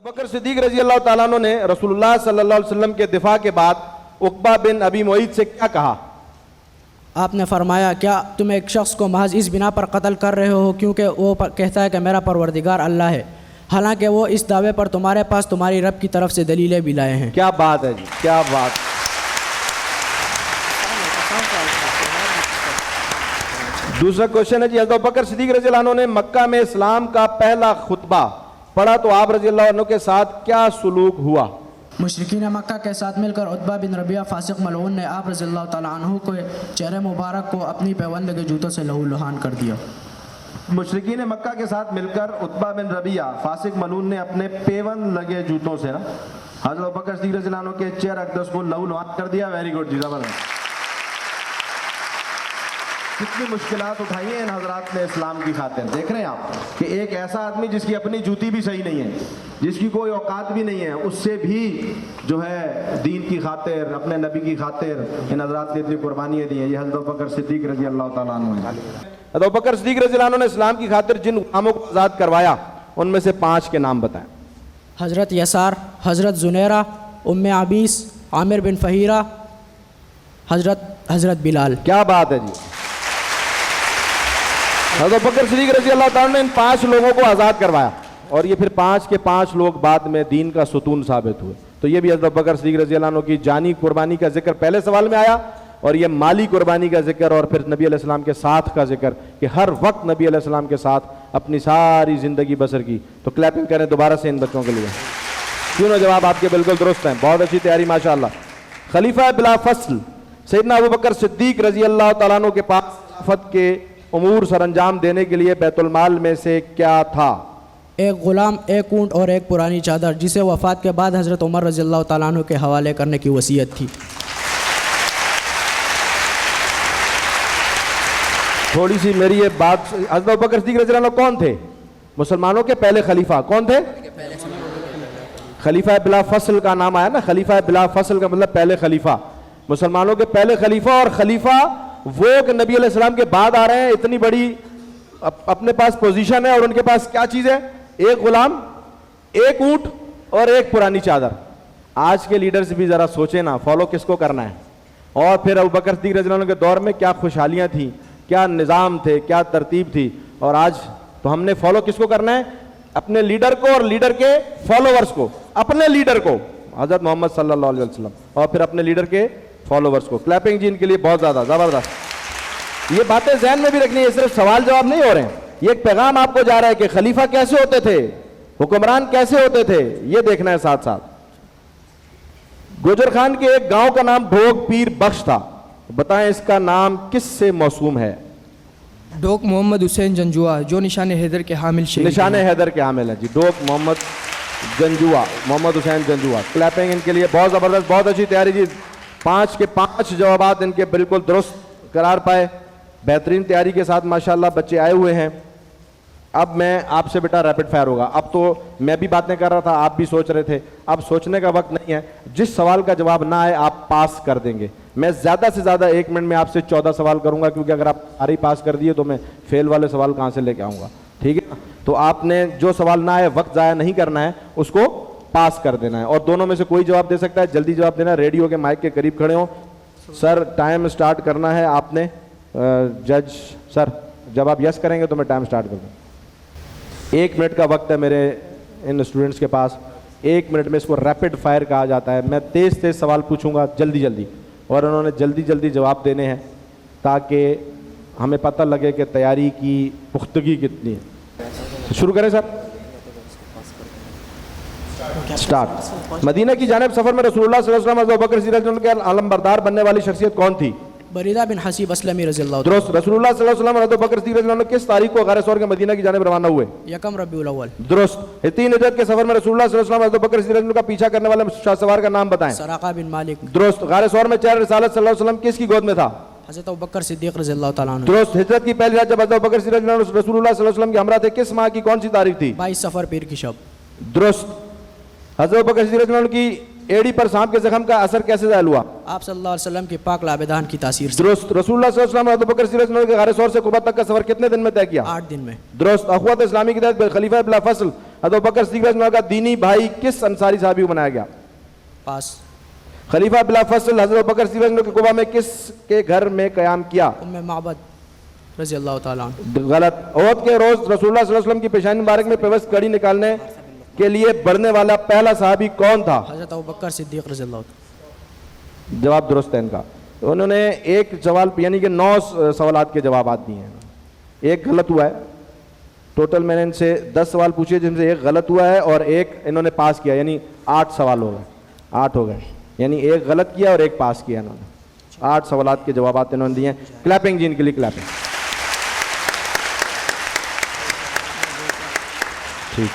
बकर सिद्दीक रजी अल्लाह ताला अन्हु ने रसूलुल्लाह सल्लल्लाहु अलैहि वसल्लम के दिफा के बाद उक़बा बिन अबी मुईत से क्या कहा? आपने फरमाया, क्या तुम एक शख्स को महज इस बिना पर कत्ल कर रहे हो क्योंकि वो कहता है कि मेरा परवरदिगार अल्लाह है, हालांकि वो इस दावे पर तुम्हारे पास तुम्हारी रब की तरफ से दलीलें भी लाए हैं। क्या बात है जी, क्या बात। दूसरा क्वेश्चन है जी, हज़रत बकर सिद्दीक रज़ी अल्लाह अन्हु ने मक्का में इस्लाम का पहला खुतबा पढ़ा तो आप रज़ी अल्लाह अन्हु के साथ क्या सुलूक हुआ? मुशरिकीन मक्का के साथ मिलकर उतबा बिन रबिया फासिक मलऊन ने आप रज़ी अल्लाह तआला अन्हु के चेहरे मुबारक को अपनी पैबंद के जूतों से लहूलुहान कर दिया। मुशरिकीन मक्का के साथ मिलकर उतबा बिन रबिया फासिक मलून ने अपने पेवन लगे जूतों से ना हज़रत बकर सिद्दीक रज़ी अल्लाह अन्हु के चेहरे अक़दस को लहूलुहान कर दिया। वेरी गुड जी, जबरदस्त। कितनी मुश्किलात उठाई हैं इन हजरात ने इस्लाम की खातिर। देख रहे हैं आप कि एक ऐसा आदमी जिसकी अपनी जूती भी सही नहीं है, जिसकी कोई औकात भी नहीं है, उससे भी जो है दीन की खातिर, अपने नबी की खातिर इन हजरात ने इतनी कुर्बानियाँ दी हैं। ये हज़रत बकर सिद्दीक रज़ी अल्लाह तआला अन्हु हैं। हज़रत बकर सिद्दीक रज़ी अल्लाह अन्हु ने इस्लाम की खातिर जिन गुलामों को आज़ाद करवाया उनमें से 5 के नाम बताएं। हज़रत यसार, हज़रत जुनैरा, उम्मे आबीस, आमिर बिन फ़हीरा, हज़रत बिलाल। क्या बात है जी। हज़रत बकर सिद्दीक रज़ी अल्लाह ताला ने इन 5 लोगों को आज़ाद करवाया और ये फिर 5 के 5 लोग बाद में दीन का सुतून साबित हुए। तो ये भी हज़रत बकर सिद्दीक रज़ी अल्लाह अन्हु की जानी कुर्बानी का जिक्र पहले सवाल में आया और ये माली कुर्बानी का जिक्र और फिर नबी अलैहिस्सलाम के साथ का जिक्र कि हर वक्त नबी अलैहिस्सलाम के साथ अपनी सारी ज़िंदगी बसर की। तो क्लैपिंग करें दोबारा से इन बच्चों के लिए। तीनों जवाब आपके बिल्कुल दुरुस्त हैं, बहुत अच्छी तैयारी माशाअल्लाह। खलीफा बिला फस्ल सैयदना अबू बकर सिद्दीक रज़ी अल्लाह तआला अन्हु के पास खिलाफत के उमूर सरअंजाम देने के लिए बैतुल माल में से क्या था? एक गुलाम, एक ऊँट और एक पुरानी चादर, जिसे वफ़ात के बाद हज़रत उमर रज़ी अल्लाह तआला अन्हु के हवाले करने की वसीयत थी। थोड़ी सी मेरी ये बात, हज़रत अबू बकर सिद्दीक रज़ी अल्लाह अन्हु कौन थे? मुसलमानों के पहले खलीफा कौन थे? खलीफा बिला फसल का नाम आया ना, खलीफा बिला फसल का मतलब पहले खलीफा, मुसलमानों के पहले खलीफा। और खलीफा वो कि नबी अलैहिस्सलाम के बाद आ रहे हैं, इतनी बड़ी अपने पास पोजीशन है और उनके पास क्या चीज़ है? एक गुलाम, एक ऊँट और एक पुरानी चादर। आज के लीडर्स भी ज़रा सोचे ना, फॉलो किसको करना है। और फिर अबू बकर सिद्दीक रज़ी अल्लाह अन्हु के दौर में क्या खुशहालियाँ थी, क्या निज़ाम थे, क्या तरतीब थी। और आज तो हमने फॉलो किसको करना है? अपने लीडर को और लीडर के फॉलोवर्स को। अपने लीडर को हज़रत मोहम्मद सल्लल्लाहु अलैहि वसल्लम और फिर अपने लीडर के फॉलोवर्स को। क्लैपिंग जी इनके लिए बहुत ज़्यादा ज़बरदस्त। ये बातें जहन में भी रखनी है, सिर्फ सवाल जवाब नहीं हो रहे हैं, ये एक पैगाम आपको जा रहा है कि खलीफा कैसे होते थे, हुक्मरान कैसे होते थे, ये देखना है साथ साथ। गुजर खान के एक गांव का नाम ढोक पीर बख्श था, बताएं इसका नाम किससे मौसूम है? डोक मोहम्मद हुसैन जंजुआ, जो निशान हैदर के हामिल शेर निशान हैदर के हामिल है जी। डोक मोहम्मद जंजुआ, मोहम्मद हुसैन जंजुआ। क्लैपिंग इनके लिए बहुत ज़बरदस्त, बहुत अच्छी तैयारी जी। 5 के 5 जवाबात इनके बिल्कुल दुरुस्त करार पाए। बेहतरीन तैयारी के साथ माशाल्लाह बच्चे आए हुए हैं। अब मैं आपसे बेटा रैपिड फायर होगा। अब तो मैं भी बातें कर रहा था, आप भी सोच रहे थे, अब सोचने का वक्त नहीं है। जिस सवाल का जवाब ना आए आप पास कर देंगे। मैं ज़्यादा से ज़्यादा 1 मिनट में आपसे 14 सवाल करूंगा, क्योंकि अगर आप सारे पास कर दिए तो मैं फेल वाले सवाल कहाँ से लेके आऊँगा, ठीक है ना? तो आपने जो सवाल ना आए, वक्त ज़ाया नहीं करना है, उसको पास कर देना है। और दोनों में से कोई जवाब दे सकता है, जल्दी जवाब देना। रेडियो के माइक के करीब खड़े हो सर, टाइम स्टार्ट करना है आपने। जज सर जब आप यस करेंगे तो मैं टाइम स्टार्ट कर दूँ। 1 मिनट का वक्त है मेरे इन स्टूडेंट्स के पास। 1 मिनट में इसको रैपिड फायर कहा जाता है। मैं तेज़ तेज़ सवाल पूछूंगा जल्दी जल्दी, और उन्होंने जल्दी जल्दी जवाब देने हैं ताकि हमें पता लगे कि तैयारी की पुख्तगी कितनी है। शुरू करें सर, स्टार्ट। मदीना की जानिब सफर में रसूलुल्लाह सल्लल्लाहु अलैहि वसल्लम अबू बकर सिद्दीक रज़ी अल्लाह अन्हु के अलमबरदार बनने वाली शख्सियत कौन थी? बरीदा बिन हसीब असलमी रज़ी अल्लाह। दुरुस्त। रसूलुल्लाह सल्लल्लाहु अलैहि वसल्लम अबू बकर सिद्दीक रज़ी अल्लाह अन्हु किस तारीख को गारे सौर के मदीना की जानिब रवाना हुए? 1 रबीउल अव्वल। दुरुस्त। 3 हिजरत के सफर में रसूलुल्लाह सल्लल्लाहु अलैहि वसल्लम अबू बकर सिद्दीक रज़ी अल्लाह अन्हु का पीछा करने वाले शाहसवार का नाम बताएं। सराका बिन मालिक। दुरुस्त। गारे सौर में चेहरा रिसालत सल्लल्लाहु अलैहि वसल्लम किसकी गोद में था? हज़रत अबू बकर सिद्दीक रज़ी अल्लाह तआला अन्हु। दुरुस्त। हिजरत की पहली रात जब हज़रत अबू बकर सिद्दीक रज़ी अल्लाह अन्हु रसूलुल्लाह सल्लल्लाहु अलैहि वसल्लम के हमरा थे, किस माह की कौन सी तारीख थी? 22 सफर पीर की शब। दुरुस्त। हज़रत अबू बकर सिद्दीक रज़ी अल्लाह अन्हु की एड़ी पर सांप के जख्म का असर कैसे ज़ाहिर हुआ? आप सल्लल्लाहु अलैहि वसल्लम की पाक लाबेदान की तासीर से। दुरुस्त। रसूलुल्लाह सल्लल्लाहु अलैहि वसल्लम अबू बकर सिद्दीक रज़ी अल्लाह अन्हु के गारे सौर से कुबा तक का सफर कितने दिन में तय किया? 8 दिन में। दुरुस्त। अख़वत इस्लामी की तहत खलीफा बिला फस्ल हज़रत बकर सिद्दीक़ रज़ियल्लाहु अन्हु का दीनी भाई किस अंसारी साहबी को बनाया गया? पास। खलीफा बिला फसल हज़रत बकर सिद्दीक़ रज़ियल्लाहु अन्हु के कुबा में किसके घर में क़याम किया? उम्मे माबद रज़ी अल्लाह ताला अन्हा। गलत। ओहद के रोज़ रसूलुल्लाह सल्लल्लाहु अलैहि वसल्लम की पेशानी मुबारक में पेवस्त कड़ी निकालने के लिए बढ़ने वाला पहला सहाबी कौन था? हज़रत अबू बकर सिद्दीक़ रज़ी अल्लाह ताला। जवाब दुरुस्त है इनका। तो उन्होंने एक सवाल यानी कि 9 सवालात के जवाब दिए हैं, एक गलत हुआ है। टोटल मैंने इनसे 10 सवाल पूछे जिनसे एक गलत हुआ है और एक इन्होंने पास किया, यानी 8 सवाल हो गए, 8 हो गए, यानी एक गलत किया और एक पास किया इन्होंने। 8 सवालात के जवाब इन्होंने दिए हैं। क्लैपिंग जी इनके लिए, क्लैपिंग। ठीक।